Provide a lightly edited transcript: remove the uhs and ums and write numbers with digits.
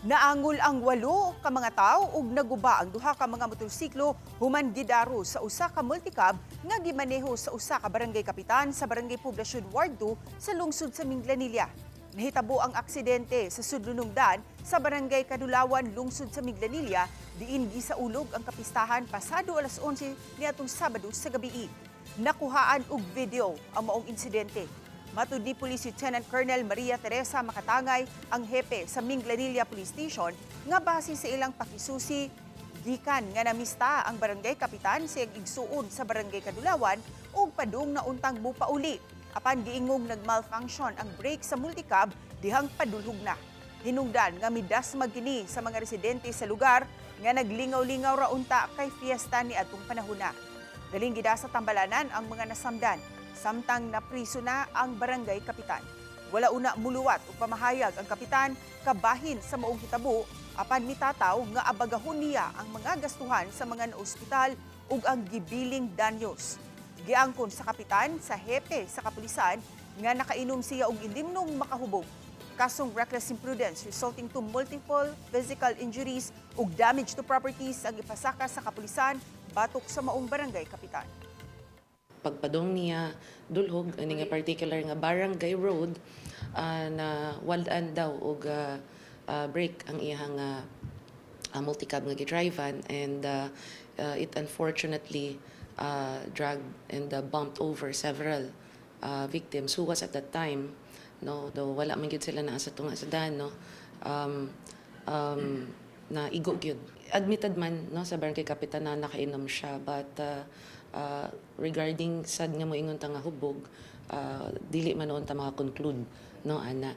Naangol ang 8 ka mga tawo ug naguba ang 2 ka mga motorsiklo human gidaro sa usa ka multicab nga gimaneho sa usa ka barangay kapitan sa Barangay Poblasyon Ward 2 sa lungsod sa Minglanilla. Nahitabo ang aksidente sa sudlunungdan sa Barangay Kadulawan, lungsod sa Minglanilla, diin gisaulog ang kapistahan pasado alas 11 niadtong Sabado sa gabii. Nakuhaan og video ang maong insidente. Matud ni Police Lieutenant Colonel Maria Teresa Makatangay, ang hepe sa Minglanilla Police Station, nga base sa ilang pakisusi, gikan nga namista ang barangay kapitan sa igsuon sa Barangay Kadulawan ug padung na untang mupauli. Apan giingong nagmalfunction ang brake sa multicab dihang padulhog na. Hinungdan nga midas magkini sa mga residente sa lugar nga naglingaw-lingaw ra unta kay fiesta ni atong panahona. Daling gida sa tambalanan ang mga nasamdan. Samtang napriso na ang barangay kapitan. Wala una muluwat o pamahayag ang kapitan kabahin sa maong hitabo apan mitataw nga abagahon niya ang mga gastuhan sa mga naospital ug ang gibiling danyos. Giangkon sa kapitan sa hepe sa kapulisan nga nakainom siya og ilimnong makahubog. Kasong reckless imprudence resulting to multiple physical injuries ug damage to properties ang ipasaka sa kapulisan batok sa maong barangay kapitan. Pagpadong niya dulhog ani nga particular nga barangay road na walaan daw og break ang iyang multicab nga gidrivean and it unfortunately dragged and bumped over several victims who was at that time though wala man gyud sila naa sa tunga sa daan na igo gyud. Admitted man sa barangay kapitan na nakainom siya but regarding sad nga moingon ta nga hubog dili man noon ta maka-conclude ana.